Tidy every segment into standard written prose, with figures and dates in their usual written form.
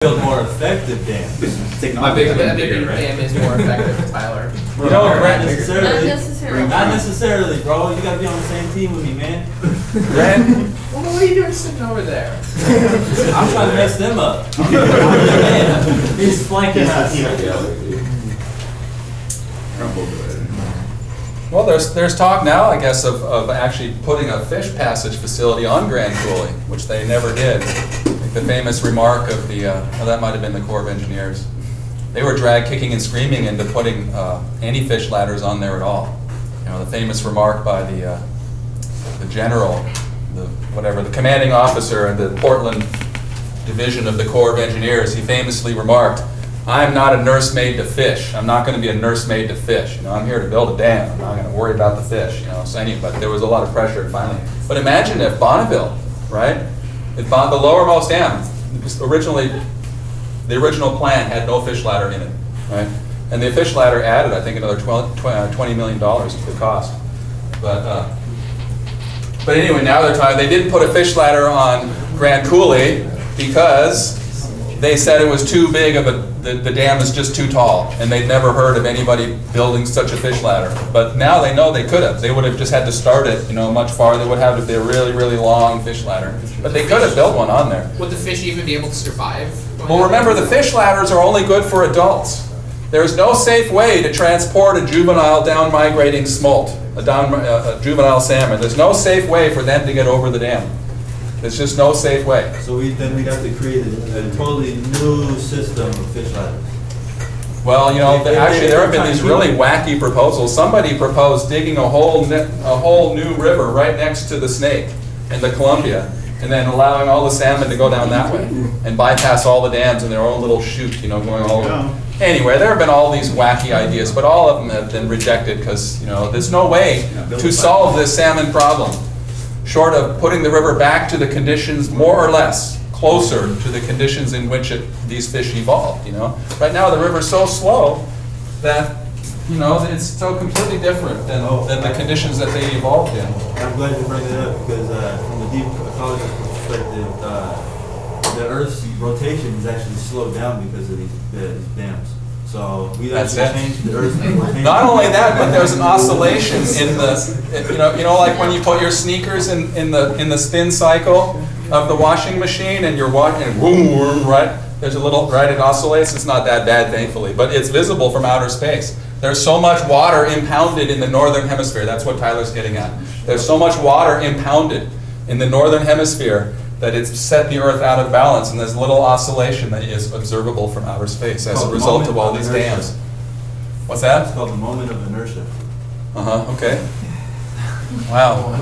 build more effective dams. I think a bigger dam is more effective, Tyler. You know, Not necessarily. necessarily. Not necessarily, bro. You gotta be on the same team with me, man. Well, what are you doing sitting over there? I'm trying to mess them up. Man, he's flanking us. Well, there's talk now, I guess, of actually putting a fish passage facility on Grand Coulee, which they never did. Like the famous remark of the, well, that might have been the Corps of Engineers. They were dragged kicking and screaming into putting any fish ladders on there at all. You know, the famous remark by the general, the commanding officer in the Portland division of the Corps of Engineers, he famously remarked, "I'm not a nursemaid to fish. I'm not going to be a nursemaid to fish. You know, I'm here to build a dam. I'm not going to worry about the fish." You know, so anyway, but there was a lot of pressure finally. But imagine if Bonneville, right? If the lowermost dam, originally, the original plan had no fish ladder in it, right? And the fish ladder added, I think, another $20 million to the cost. But anyway, now they're talking. They didn't put a fish ladder on Grand Coulee because they said it was too big of the dam is just too tall, and they'd never heard of anybody building such a fish ladder. But now they know they could have. They would have just had to start it, you know, much farther. They would have if they were really, really long fish ladder. But they could have built one on there. Would the fish even be able to survive? Well, remember, the fish ladders are only good for adults. There's no safe way to transport a juvenile down-migrating smolt, a juvenile salmon. There's no safe way for them to get over the dam. There's just no safe way. So we'd have to create a totally new system of fish ladders. Well, you know, actually there have been these really wacky proposals. Somebody proposed digging a whole new river right next to the Snake and the Columbia, and then allowing all the salmon to go down that way and bypass all the dams in their own little chute, you know, going all over. Anyway, there have been all these wacky ideas, but all of them have been rejected because, you know, there's no way to solve this salmon problem short of putting the river back to the conditions more or less closer to the conditions in which these fish evolved, you know. Right now the river's so slow that, you know, it's so completely different than the conditions that they evolved in. I'm glad you bring it up because from the deep ecologist perspective, the Earth's rotation is actually slowed down because of these dams. So we actually changed the Earth's rotation. Not only that, but there's an oscillation in the, you know, like when you put your sneakers in the spin cycle of the washing machine and you're washing, and boom, right? There's a little, right? It oscillates. It's not that bad, thankfully, but it's visible from outer space. There's so much water impounded in the northern hemisphere. That's what Tyler's getting at. There's so much water impounded in the northern hemisphere that it's set the Earth out of balance, and there's little oscillation that is observable from outer space as a result of all these dams. What's that? It's called the moment of inertia. Okay. Wow.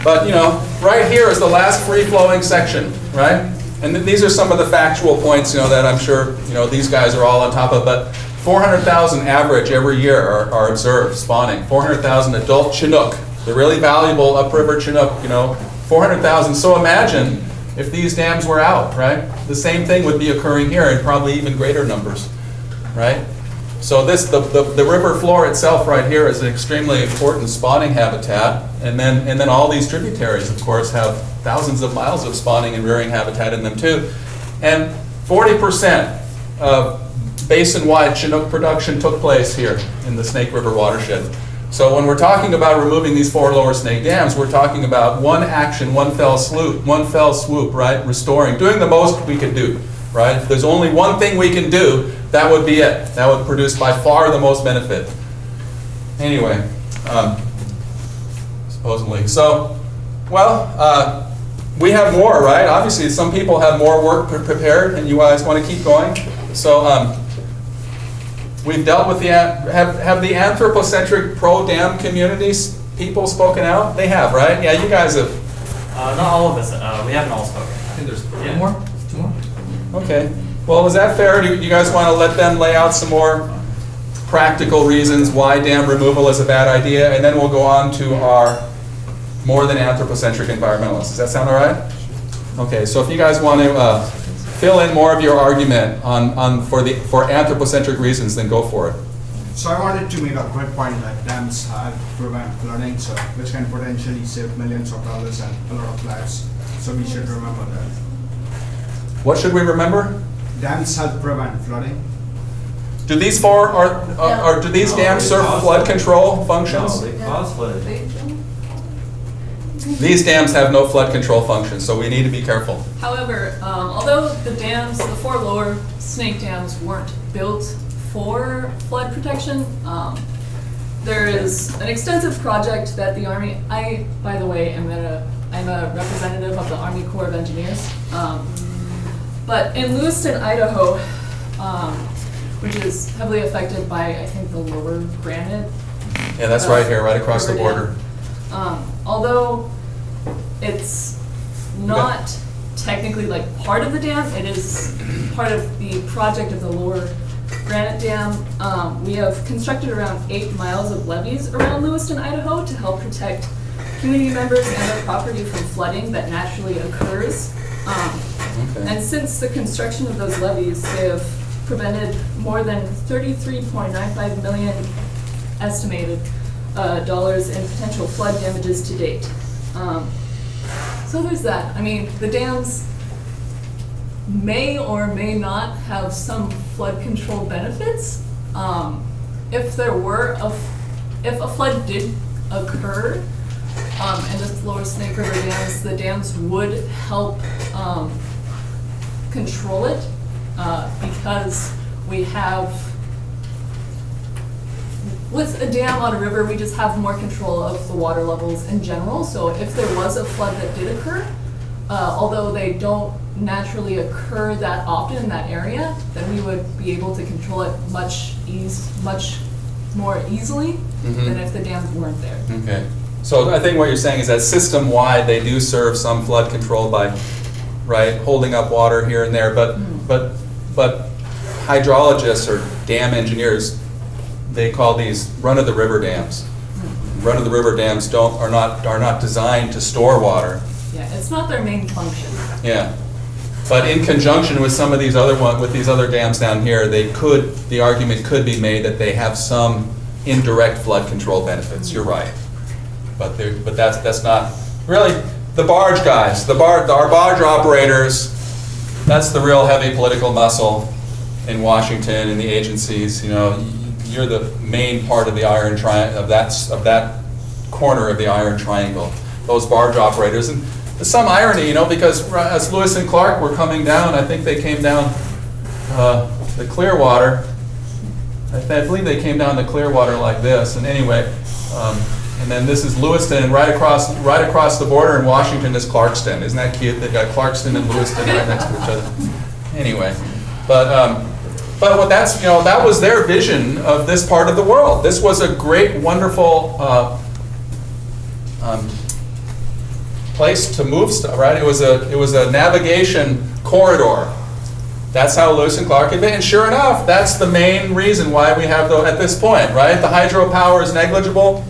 But, you know, right here is the last free-flowing section, right? And these are some of the factual points, you know, that I'm sure, you know, these guys are all on top of, but 400,000 average every year are observed spawning. 400,000 adult Chinook, the really valuable upriver Chinook, you know, 400,000. So imagine if these dams were out, right? The same thing would be occurring here in probably even greater numbers, right? So the river floor itself right here is an extremely important spawning habitat, and then all these tributaries, of course, have thousands of miles of spawning and rearing habitat in them too. And 40% of basin-wide Chinook production took place here in the Snake River watershed. So when we're talking about removing these 4 lower Snake dams, we're talking about one action, one fell swoop, right? Restoring, doing the most we can do, right? If there's only one thing we can do, that would be it. That would produce by far the most benefit. Anyway, supposedly. So, well, we have more, right? Obviously, some people have more work prepared, and you guys want to keep going. So, we've dealt with have the anthropocentric pro-dam communities people spoken out? They have, right? Yeah, you guys have. Not all of us. We haven't all spoken. I think there's 2 more. Okay. Well, is that fair? Do you guys want to let them lay out some more practical reasons why dam removal is a bad idea? And then we'll go on to our more than anthropocentric environmentalists. Does that sound all right? Okay. So if you guys want to fill in more of your argument for anthropocentric reasons, then go for it. So I wanted to make a quick point that dams prevent flooding, so which can potentially save millions of dollars and a lot of lives. So we should remember that. What should we remember? dams help prevent flooding. Do these four, do these No, dams they serve cause flood flooding. control No, functions? they cause flooding. These dams have no flood control functions, so we need to be careful. However, although the dams, the 4 lower snake dams weren't built for flood protection, there is an extensive project that the Army, by the way, I'm a representative of the Army Corps of Engineers. But in Lewiston, Idaho, which is heavily affected by, I think, the lower Granite. Yeah, that's right here, right across the River border. Dam. Although it's not technically like part of the dam, it is part of the project of the lower Granite Dam. We have constructed around 8 miles of levees around Lewiston, Idaho to help protect community members and their property from flooding that naturally occurs. Okay. And since the construction of those levees, they have prevented more than $33.95 million estimated dollars in potential flood damages to date. So there's that. I mean, the dams may or may not have some flood control benefits. If there were if a flood did occur in the lower Snake River dams, the dams would help control it because we have, with a dam on a river, we just have more control of the water levels in general. So if there was a flood that did occur, although they don't naturally occur that often in that area, then we would be able to control it much more easily than if the dams weren't there. Okay. So I think what you're saying is that system-wide, they do serve some flood control by, right, holding up water here and there, but hydrologists or dam engineers, they call these run-of-the-river dams. Run-of-the-river dams are not designed to store water. Yeah, it's not their main function. Yeah. But in conjunction with some of these with these other dams down here, the argument could be made that they have some indirect flood control benefits. You're right. But that's not really the barge guys. Our barge operators, that's the real heavy political muscle in Washington and the agencies. You know, you're the main part of the iron of that corner of the Iron Triangle. Those barge operators, and there's some irony, you know, because as Lewis and Clark were coming down, I think they came down the Clearwater. I believe they came down the Clearwater like this. And anyway. And then this is Lewiston, and right across the border in Washington is Clarkston. Isn't that cute? They've got Clarkston and Lewiston right next to each other. Anyway, but what that was their vision of this part of the world. This was a great, wonderful place to move stuff, right? It was a navigation corridor. That's how Lewis and Clark had been. And sure enough, that's the main reason why we have at this point, right? The hydropower is negligible.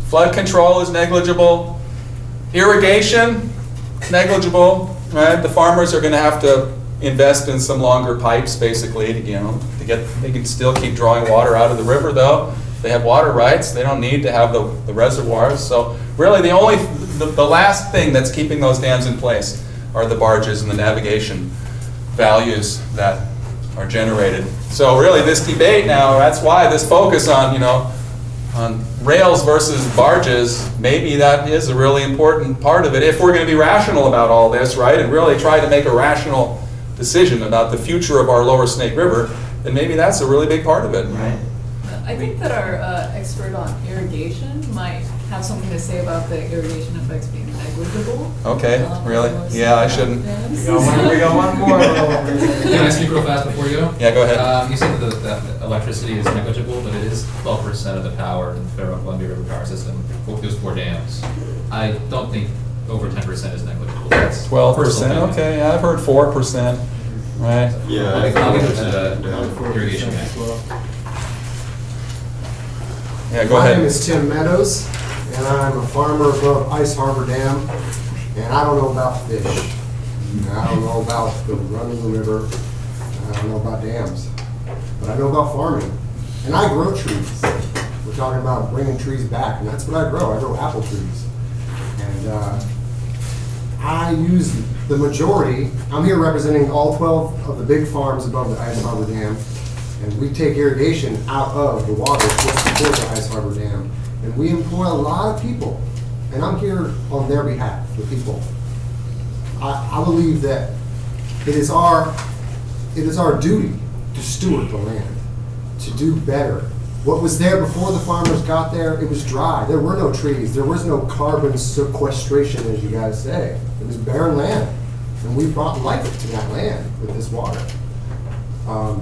Flood control is negligible. Irrigation, negligible, right? The farmers are going to have to invest in some longer pipes, basically, they can still keep drawing water out of the river, though. They have water rights. They don't need to have the reservoirs. So really, the last thing that's keeping those dams in place are the barges and the navigation values that are generated. So really, this debate now, that's why this focus on, on rails versus barges, maybe that is a really important part of it. If we're going to be rational about all this, right, and really try to make a rational decision about the future of our lower Snake River, then maybe that's a really big part of it. Right. I think that our expert on irrigation might have something to say about the irrigation effects being negligible. Okay, really? Yeah, I shouldn't. We got one more. Can I speak real fast before you go? Yeah, go ahead. You said that electricity is negligible, but it is 12% of the power in the Federal Columbia River power system for those 4 dams. I don't think over 10% is negligible. That's 12%, okay, I've heard 4%, right? Yeah. I'll give it to irrigation guy. Yeah, go My name ahead. is Tim Meadows, and I'm a farmer above Ice Harbor Dam, and I don't know about fish. And I don't know about the running the river, and I don't know about dams, but I know about farming. And I grow trees. We're talking about bringing trees back, and that's what I grow. I grow apple trees. And I use the majority, I'm here representing all 12 of the big farms above the Ice Harbor Dam, and we take irrigation out of the water to support the Ice Harbor Dam. And we employ a lot of people, and I'm here on their behalf, the people. I believe that it is our duty to steward the land, to do better. What was there before the farmers got there, it was dry. There were no trees. There was no carbon sequestration, as you guys say. It was barren land. And we brought life to that land with this water. I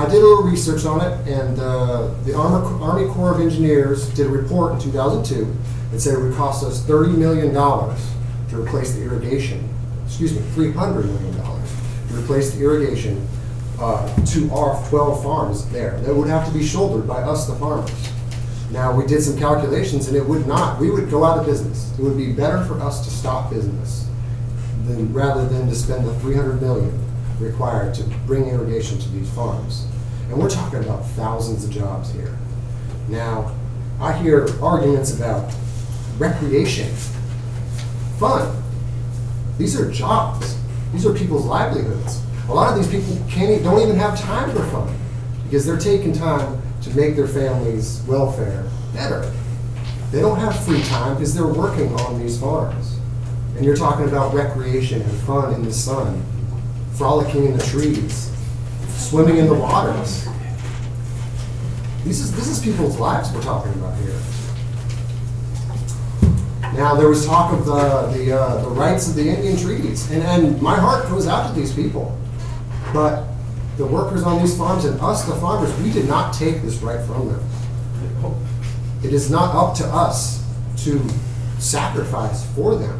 did a little research on it, and the Army Corps of Engineers did a report in 2002 that said it would cost us $30 million to replace the irrigation. Excuse me, $300 million to replace the irrigation to our 12 farms there. That would have to be shouldered by us, the farmers. Now, we did some calculations, and we would go out of business. It would be better for us to stop business rather than to spend the $300 million required to bring irrigation to these farms. And we're talking about thousands of jobs here. Now, I hear arguments about recreation, fun. These are jobs. These are people's livelihoods. A lot of these people don't even have time for fun because they're taking time to make their family's welfare better. They don't have free time because they're working on these farms. And you're talking about recreation and fun in the sun, frolicking in the trees, swimming in the waters. This is people's lives we're talking about here. Now, there was talk of the rights of the Indian treaties, and my heart goes out to these people. But the workers on these farms and us, the farmers, we did not take this right from them. It is not up to us to sacrifice for them.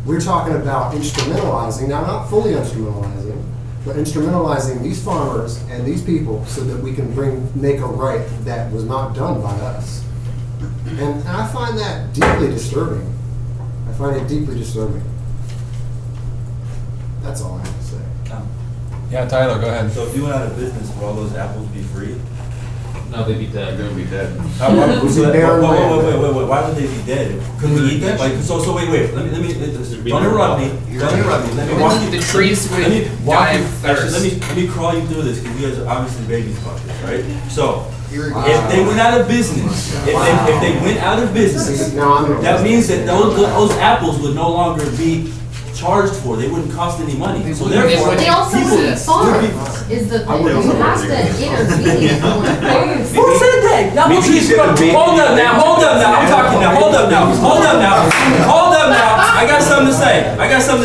We're talking about instrumentalizing, now not fully instrumentalizing, but instrumentalizing these farmers and these people so that we can make a right that was not done by us. And I find that deeply disturbing. I find it deeply disturbing. That's all I have to say. Yeah, Tyler, go ahead. So if you went out of business, would all those apples be free? No, they'd be dead. They'll be dead. Why would they be dead? Could we eat them? Like, so wait. Let me. Don't interrupt me. Let me walk you. The trees would die of thirst. Let me crawl you through this because you guys are obviously babies about this, right? So if they went out of business, if they went out of business, that means that those apples would no longer be charged for. They wouldn't cost any money. So therefore, they also wouldn't farm. Is the thing you have to intervene? Who said that? Apple trees grow. Hold up now. I'm talking now. Hold up now. I got something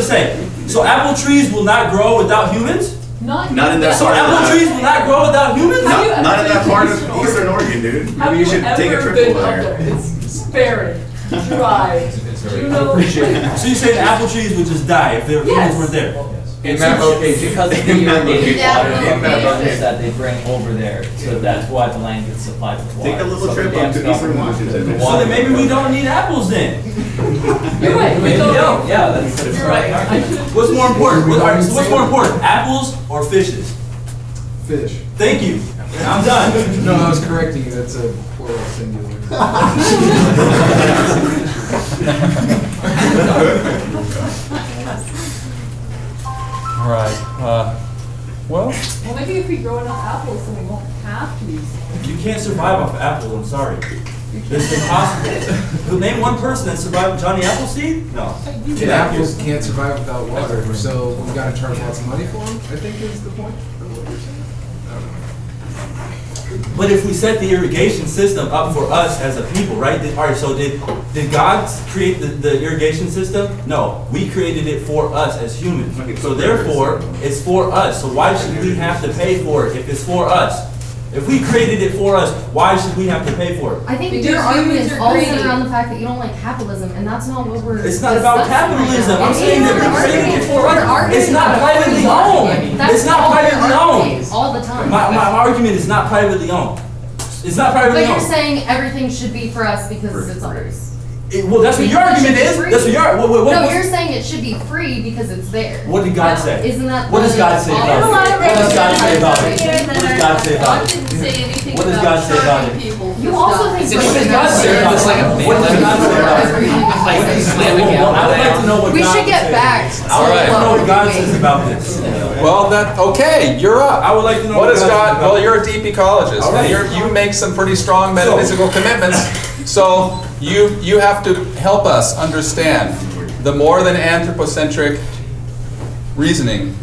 to say. So apple trees will not grow without humans? Not in that So part of apple trees will not grow without humans? Not in that part of Eastern Oregon, dude. Maybe you should take a trip over there. It's barren, dry. You know, So you say the apple trees would just die if their humans weren't there? Because of the irrigated Yeah. water that they bring over there, so that's why the land gets supplied with water. Take a little So trip the up to dams Eastern government- Washington. So then maybe we don't need apples then. you're right, we don't. Yeah, that's You're right. I should- What's more important? So what's more important, apples or fishes? Fish. Thank you. I'm done. No, I was correcting you, that's a plural singular. All right. Well, Well, maybe if we grow enough apples, then we won't have to use them. You can't survive off of apples, I'm sorry. It's impossible. Name one person that survived with Johnny Appleseed? No. Apples can't survive without water, so we gotta charge lots of money for them, I think is the point of what you're saying. I don't know. But if we set the irrigation system up for us as a people, right? All right, so did God create the irrigation system? No, we created it for us as humans. So therefore, it's for us. So why should we have to pay for it if it's for us? If we created it for us, why should we have to pay for it? I think Because your argument humans is are all greedy. centered around the fact that you don't like capitalism, and that's not what we're. It's not about discussing right capitalism. now. I'm It saying is. that we We're created it arguing- for we're us. arguing It's not about privately capitalism. owned. That's It's not all privately we're owned. arguing all the time. My argument is not privately owned. It's not privately But you're owned. saying everything should be for us because it's ours. Well, that's what your Because it argument should be is. free. That's what your No, you're saying it should be free because it's there. What did God say? Isn't that What does the- God say all about the it? What does God say about it? What What does God say about God it? didn't say anything What does about God say about charging it? people. You also think. Is it because God said this like a What does God say about like slam it Well, I would like to know what We God should get says. back to I would like to know what what God we're says doing. about this. Well, okay, you're up. I would like to know What what is God God, says about well, you're a deep ecologist, All and right. you make some pretty strong metaphysical commitments, so you have to help us understand the more than anthropocentric reasoning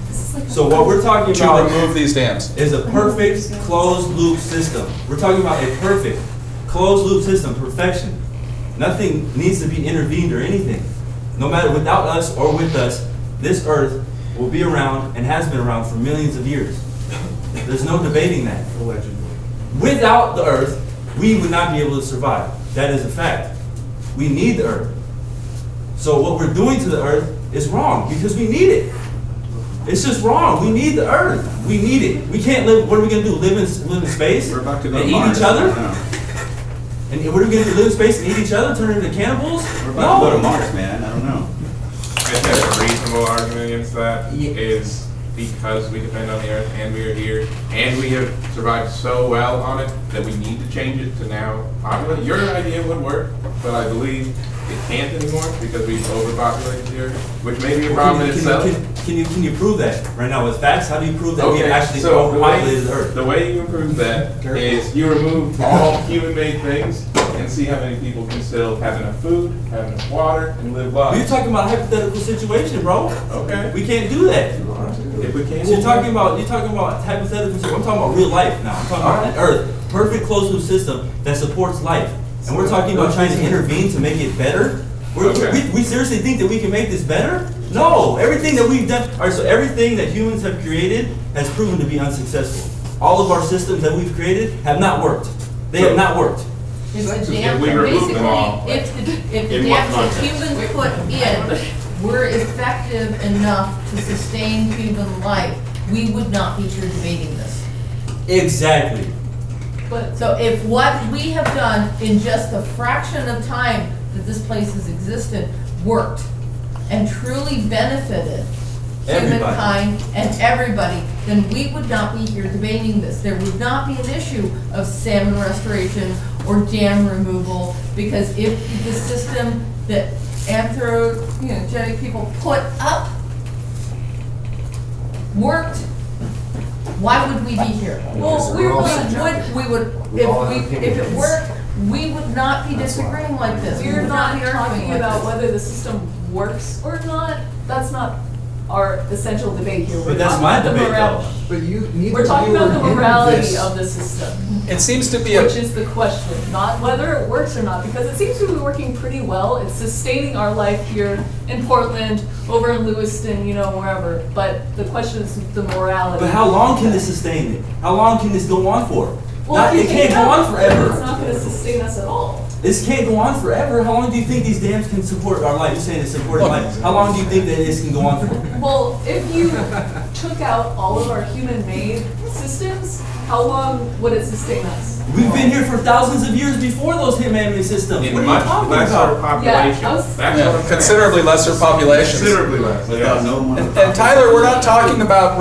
So what we're talking to about remove these dams. is a perfect closed loop system. We're talking about a perfect closed loop system, perfection. Nothing needs to be intervened or anything. No matter without us or with us, this earth will be around and has been around for millions of years. There's no debating that. Without the earth, we would not be able to survive. That is a fact. We need the earth. So what we're doing to the earth is wrong because we need it. It's just wrong. We need the earth. We need it. We can't live. What are we going to do? Live in space We're about to go and to eat Mars. each other? No. And what are we going to do? Live in space and eat each other? Turn into cannibals? We're about to go to No. Mars, man. I don't know. I think a reasonable argument against that Yeah. is because we depend on the earth and we are here and we have survived so well on it that we need to change it to now populate. Your idea would work, but I believe it can't anymore because we've overpopulated the earth, which may be a problem in itself. Can you prove that right now with facts? How do you prove that we have actually so overpopulated the earth? the way you improve that is you remove all human-made things and see how many people can still have enough food, have enough water, and live lives. You're talking about a hypothetical situation, bro. Okay. We can't do that. If we can't. So you're talking about hypothetical situation. I'm talking about real life now. I'm talking about an earth, perfect closed loop system that supports life. And we're talking about trying to intervene to make it better. Okay. We seriously think that we can make this better? No. Everything that we've done, all right, so everything that humans have created has proven to be unsuccessful. All of our systems that we've created have not worked. They have not worked. If the If we dam, remove them all, basically, if the in what dams that context? humans put in were effective enough to sustain human life, we would not be here debating this. Exactly. But So if what we have done in just a fraction of time that this place has existed worked and truly benefited Everybody. humankind and everybody, then we would not be here debating this. There would not be an issue of salmon restoration or dam removal, because if the system that anthropogenic people put up worked, why would we be here? Well, we would, if it worked, we would not be disagreeing like this. We we're would not be arguing talking like about this. whether the system works or not. That's not our essential debate here. We're But that's talking my about the debate, moral- though. But you, neither We're talking of you about the were in morality this. of the system, It seems to be a, which is the question, not whether it works or not, because it seems to be working pretty well. It's sustaining our life here in Portland, over in Lewiston, wherever. But the question is the morality. But how long can this sustain it? How long can this go on for? Well, if you It take can't go on It's forever. not gonna sustain us at all. This can't go on forever. How long do you think these dams can support our life? You're saying it's supporting life. How long do you think that this can go on for? Well, if you took out all of our human-made systems, how long would it sustain us? We've been here for thousands of years before those man-made systems. in What are you much talking lesser about? population. Yeah, I was- That's what I'm saying. considerably lesser populations. Considerably less, Without yes. no one. And Tyler, we're not talking about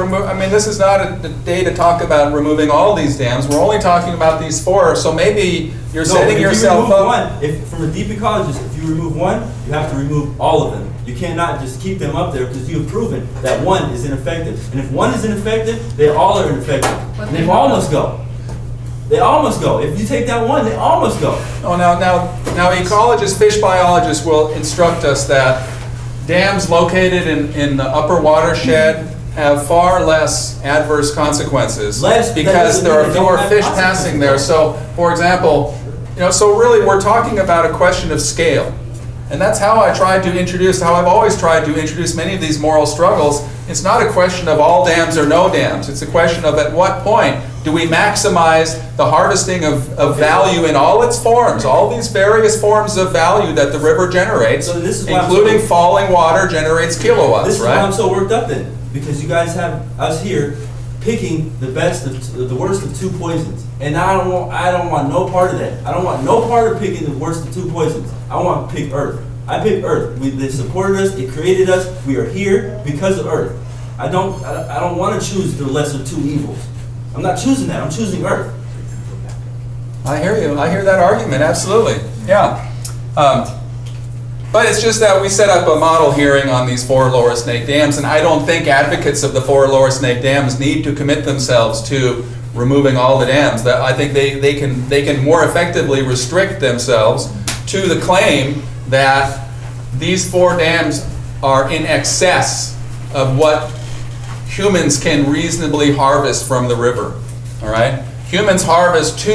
this is not a day to talk about removing all these dams. We're only talking about these four, so maybe you're No, setting if you yourself remove up. one, from a deep ecologist, if you remove one, you have to remove all of them. You cannot just keep them up there because you have proven that one is ineffective. And if one is ineffective, they all are ineffective. But And they they all must go. They all must go. If you take that one, they all must go. Oh, now ecologists, fish biologists will instruct us that dams located in the upper watershed have far less adverse consequences Less, that because doesn't there mean are they don't fewer have fish consequences. passing there. So, for example, so really we're talking about a question of scale. And that's how I've always tried to introduce many of these moral struggles. It's not a question of all dams or no dams. It's a question of at what point do we maximize the harvesting of value in all its forms, all these various forms of value that the river generates, So this is why I'm including so- falling water generates kilowatts, This is why I'm right? so worked up then, because you guys have us here picking the worst of two poisons, and I don't want no part of that. I don't want no part of picking the worst of two poisons. I want to pick Earth. I pick Earth. They supported us. It created us. We are here because of Earth. I don't want to choose the lesser two evils. I'm not choosing that. I'm choosing Earth. I hear you. I hear that argument, absolutely. Yeah. But it's just that we set up a model hearing on these 4 Lower Snake dams, and I don't think advocates of the 4 Lower Snake dams need to commit themselves to removing all the dams. That I think they can more effectively restrict themselves to the claim that these 4 dams are in excess of what humans can reasonably harvest from the river. All right? Humans harvest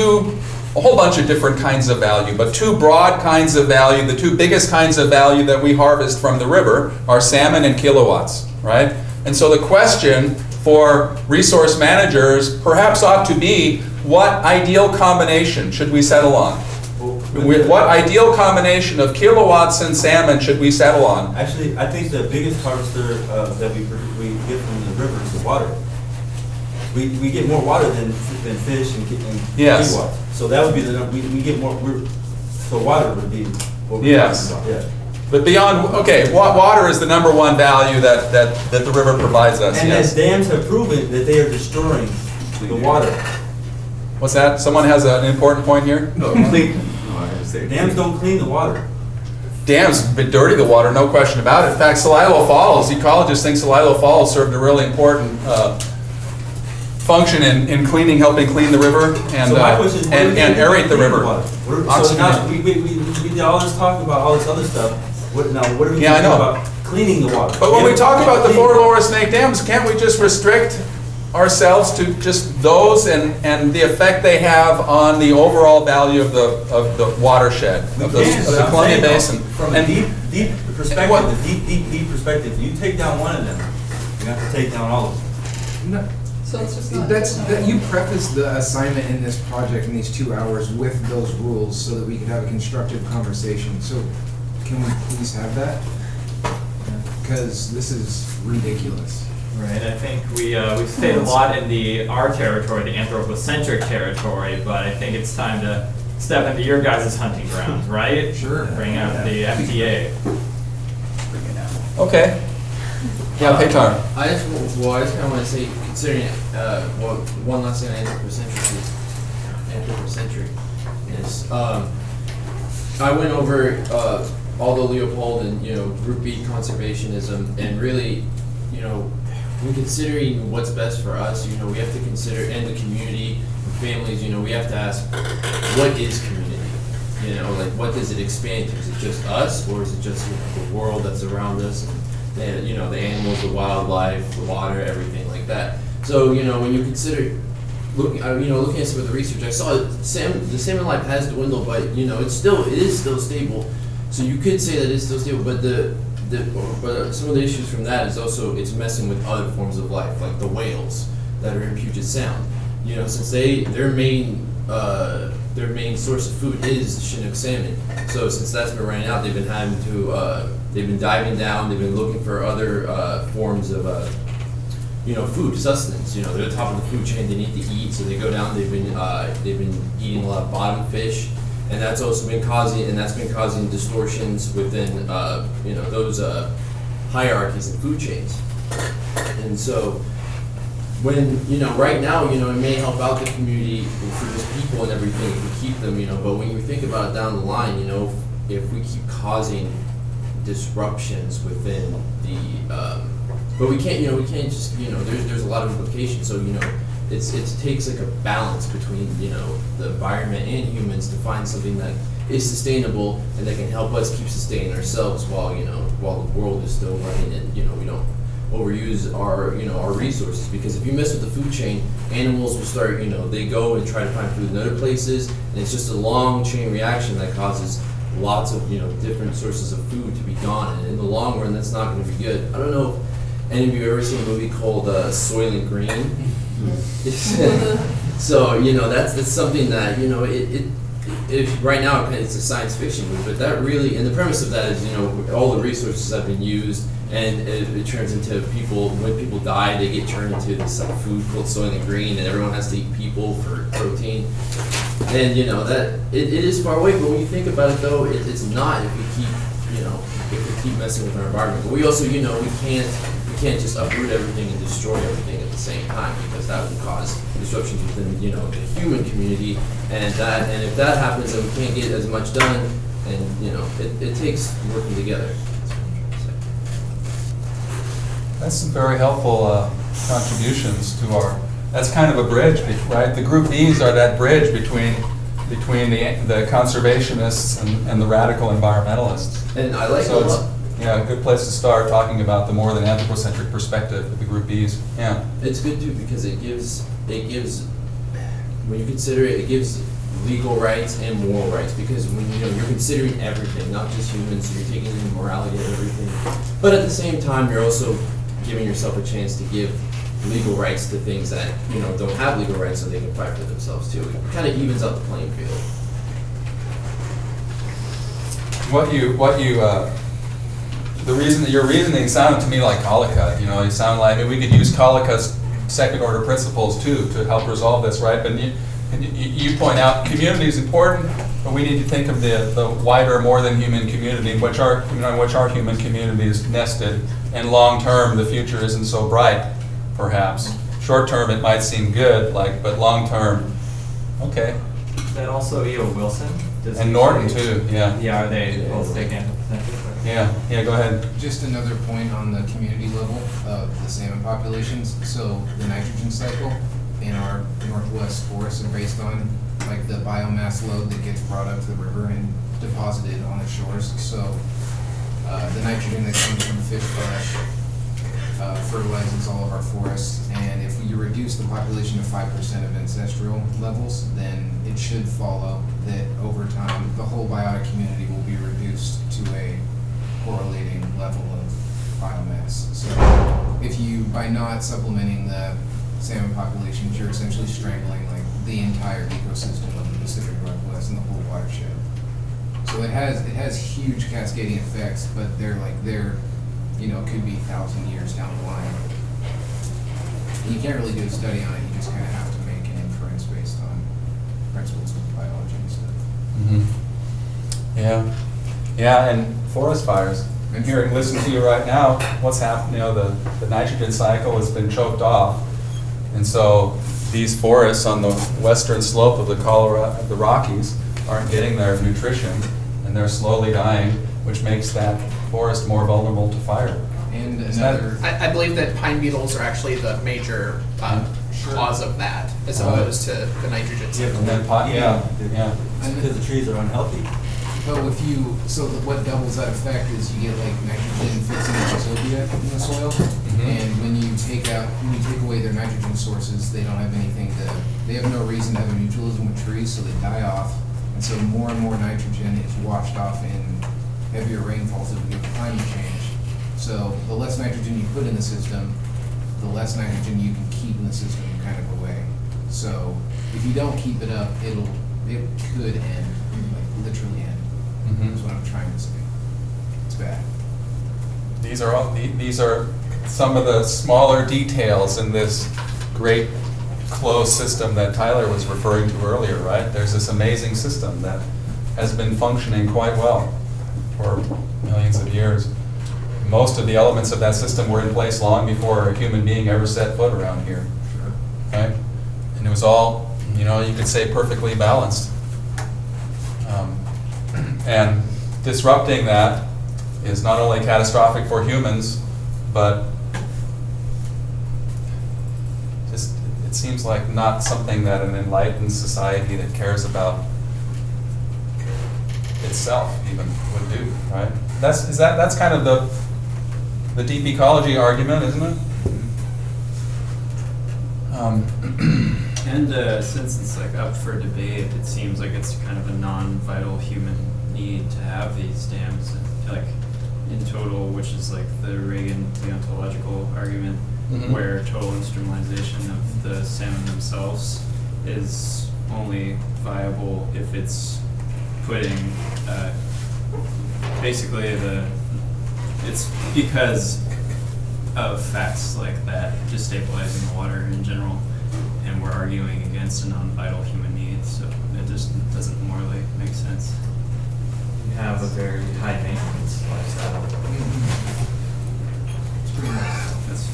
a whole bunch of different kinds of value, but 2 broad kinds of value. The 2 biggest kinds of value that we harvest from the river are salmon and kilowatts, right? And so the question for resource managers perhaps ought to be, what ideal combination should we settle on? What ideal combination of kilowatts and salmon should we settle on? Actually, I think the biggest harvester that we get from the river is the water. We get more water than fish and Yes. kilowatts. So that would be we get more. So water would be what we're Yes. talking about. Yeah. But beyond, okay, water is the number 1 value that the river provides us. And Yes. as dams have proven that they are destroying the water. What's that? Someone has an important point here? No, clean. No, I gotta say. Dams don't clean the water. Dams dirty the water, no question about it. In fact, Celilo Falls, ecologists think Celilo Falls served a really important function in helping clean the river and So my question is, what are we and gonna do aerate to the clean river. water? So Oxygen. now, we did all this talk about all this other stuff. What are we Yeah, I gonna do know. about cleaning the water? But when we Yeah, talk about the clean- 4 Lower Snake dams, can't we just restrict ourselves to just those and the effect they have on the overall value of the watershed, of the Yes, of the I'm Columbia saying, Basin? From a And deep perspective, what- a deep perspective, you take down one of them, you have to take down all of them. No, So it's just not. you prefaced the assignment in this project in these 2 hours with those rules so that we could have a constructive conversation. So can we please have that? Because this is ridiculous. Right, I think we stayed a lot in our territory, the anthropocentric territory, but I think it's time to step into your guys' hunting grounds, right? Sure. Bring out the FTA. Okay. Yeah, Paytar. I just kind of want to say, considering, one last thing on anthropocentric is, I went over, Aldo Leopold and, Group B conservationism, and really, when considering what's best for us, we have to consider, and the community, families, we have to ask, what is community? What does it expand to? Is it just us, or is it just the world that's around us? And, the animals, the wildlife, the water, everything like that. So, when you consider looking at some of the research, I saw the salmon life has dwindled, but it is still stable. So you could say that it's still stable, but but some of the issues from that is also it's messing with other forms of life, like the whales that are in Puget Sound. Since their main source of food is the Chinook salmon. So since that's been running out, they've been having to they've been diving down. They've been looking for other forms of food sustenance. They're at the top of the food chain. They need to eat, so they go down. They've been eating a lot of bottom fish. And that's also been causing distortions within, those hierarchies and food chains. And so, when, right now, it may help out the community for just people and everything if we keep them, but when you think about it down the line, if we keep causing disruptions within the, but we can't just, there's a lot of implications, so, it takes like a balance between, the environment and humans to find something that is sustainable and that can help us keep sustaining ourselves while the world is still running and, we don't overuse our resources. Because if you mess with the food chain, animals will start, they go and try to find food in other places, and it's just a long chain reaction that causes lots of, different sources of food to be gone. And in the long run, that's not going to be good. I don't know if any of you have ever seen a movie called Soylent Green. So that's something that it right now it's a science fiction movie, but that really, and the premise of that is all the resources have been used, and it turns into when people die, they get turned into this food called Soylent Green, and everyone has to eat people for protein, and that it is far away. But when you think about it, though, it's not if we keep messing with our environment. But we also we can't just uproot everything and destroy everything at the same time, because that would cause disruptions within, you know, the human community, and if that happens, then we can't get as much done, and, you know, it takes working together. That's some very helpful contributions to our, that's kind of a bridge, right? The Group Bs are that bridge between the conservationists and the radical environmentalists. And I like So a it's, lot. yeah, a good place to start talking about the more than anthropocentric perspective of the Group Bs. Yeah. It's good too, because it gives, when you consider it, it gives legal rights and moral rights, because when, you know, you're considering everything, not just humans, so you're taking in morality and everything. But at the same time, you're also giving yourself a chance to give legal rights to things that, you know, don't have legal rights, so they can fight for themselves too. It kind of evens out the playing field. Your reasoning sounded to me like Collicutt. You know, you sound like, I mean, we could use Collicutt's second order principles too to help resolve this, right? But you point out community is important, but we need to think of the wider, more than human community, in which our human community is nested, and long term the future isn't so bright, perhaps. Short term it might seem good, but long term, okay. Is that also E.O. Wilson? And Norton too, yeah. Yeah, are they both big anthropocentric? Yeah, go ahead. Just another point on the community level of the salmon populations. So the nitrogen cycle in our northwest forests are based on like the biomass load that gets brought up to the river and deposited on the shores. So the nitrogen that comes from fish flesh fertilizes all of our forests, and if you reduce the population to 5% of ancestral levels, then it should follow that over time the whole biotic community will be reduced to a correlating level of biomass. So if you, by not supplementing the salmon populations, you're essentially strangling like the entire ecosystem of the Pacific Northwest and the whole watershed. So it has huge cascading effects, but they're you know, could be 1,000 years down the line. You can't really do a study on it, you just kind of have to make an inference based on principles of biology and stuff. Yeah, and forest fires. I'm hearing, listening to you right now, what's happening, you know, the nitrogen cycle has been choked off. And so these forests on the western slope of the Rockies aren't getting their nutrition, and they're slowly dying, which makes that forest more vulnerable to fire. And another, I believe that pine beetles are actually the major cause of that, as opposed to the nitrogen cycle. And then It's because the trees are unhealthy. but what doubles that effect is you get like nitrogen fixing rhizobia in the soil, and when you take away their nitrogen sources, they don't have they have no reason to have a mutualism with trees, so they die off, and so more and more nitrogen is washed off in heavier rainfalls as we get climate change. So the less nitrogen you put in the system, the less nitrogen you can keep in the system kind of away. So if you don't keep it up, it could end, like literally end. That's what I'm trying to say. It's bad. These are some of the smaller details in this great closed system that Tyler was referring to earlier, right? There's this amazing system that has been functioning quite well for millions of years. Most of the elements of that system were in place long before a human being ever set foot around here, right? And it was all, you know, you could say perfectly balanced. And disrupting that is not only catastrophic for humans, but just, it seems like not something that an enlightened society that cares about itself even would do, right? That's kind of the deep ecology argument, isn't it? And since it's like up for debate, it seems like it's kind of a non-vital human need to have these dams, like in total, which is like the Reagan deontological argument, where total instrumentalization of the salmon themselves is only viable if it's putting basically it's because of facts like that destabilizing the water in general, and we're arguing against a non-vital human need, so it just doesn't morally make sense. You have a very high maintenance lifestyle. It's pretty nice.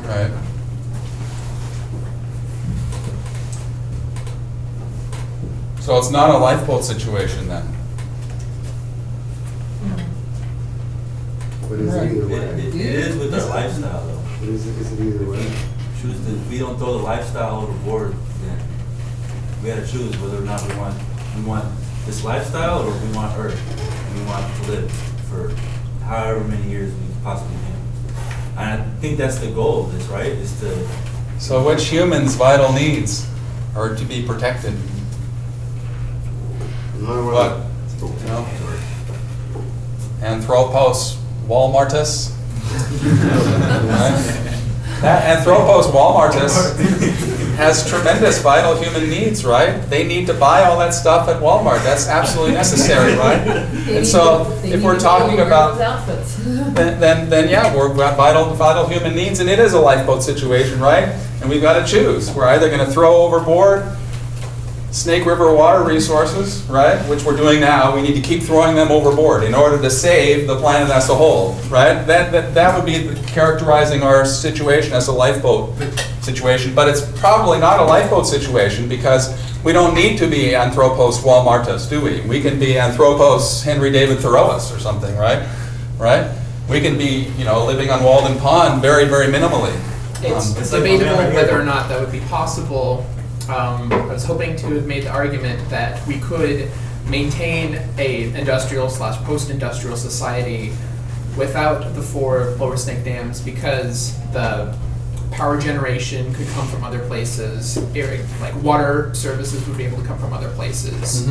Right. So it's not a lifeboat situation then? But is it either way? It is with our lifestyle though. Is it either way? Choose to, if we don't throw the lifestyle overboard, then we gotta choose whether or not we want this lifestyle or we want Earth. We want to live for however many years we possibly can. And I think that's the goal of this, right? Is to. So which humans' vital needs are to be protected? What? You know? Anthropos Walmartus? Right? That Anthropos Walmartus has tremendous vital human needs, right? They need to buy all that stuff at Walmart. That's absolutely necessary, right? And so if we're talking about, then yeah, we're got vital human needs, and it is a lifeboat situation, right? And we've got to choose. We're either going to throw overboard Snake River water resources, right, which we're doing now. We need to keep throwing them overboard in order to save the planet as a whole, right? That would be characterizing our situation as a lifeboat situation, but it's probably not a lifeboat situation because we don't need to be Anthropos Walmartus, do we? We can be Anthropos Henry David Thoreauus or something, right? Right? We can be, you know, living on Walden Pond very, very minimally. It's debatable whether or not that would be possible. I was hoping to have made the argument that we could maintain a industrial/post-industrial society without the 4 Lower Snake dams because the power generation could come from other places, like water services would be able to come from other places,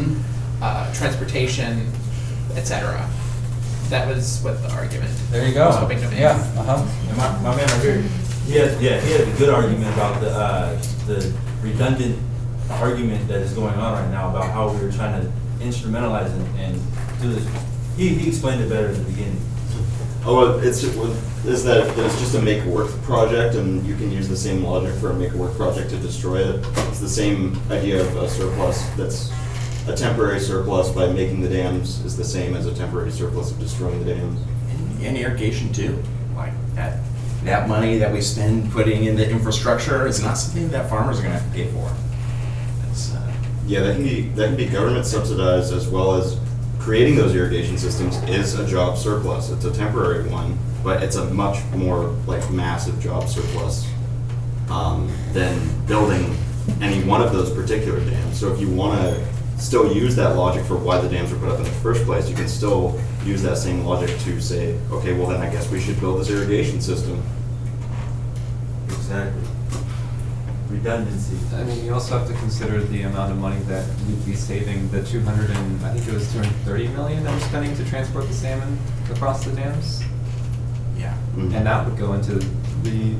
transportation, etc. That was what the argument There you go. I was hoping to make. Yeah. And my man right here, he had a good argument about the redundant argument that is going on right now about how we were trying to instrumentalize and do this. He explained it better at the beginning. Oh, well, is that it's just a make-work project, and you can use the same logic for a make-work project to destroy it? It's the same idea of a surplus that's a temporary surplus by making the dams is the same as a temporary surplus of destroying the dams. And irrigation too, like that money that we spend putting into infrastructure is not something that farmers are gonna have to pay for. Yeah, that can be government subsidized, as well as creating those irrigation systems is a job surplus. It's a temporary one, but it's a much more like massive job surplus than building any one of those particular dams. So if you want to still use that logic for why the dams were put up in the first place, you can still use that same logic to say, okay, well then I guess we should build this irrigation system. Exactly. Redundancy. I mean, you also have to consider the amount of money that we'd be saving, the 230 million that we're spending to transport the salmon across the dams. Yeah. Mm-hmm. And that would go into the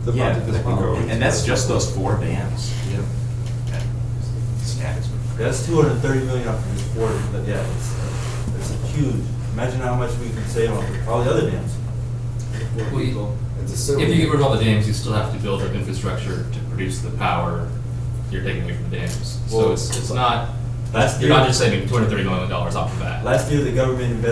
budget as well. And that's just those 4 dams. Yeah. Status. That's 230 million off of this 4, but yeah, it's huge. Imagine how much we could save on all the other dams. If you get rid of all the dams, you still have to build up infrastructure to produce the power you're taking away from the dams. So Well, it's not, last you're year- not just saving $230 million off the bat. Last year, the government invested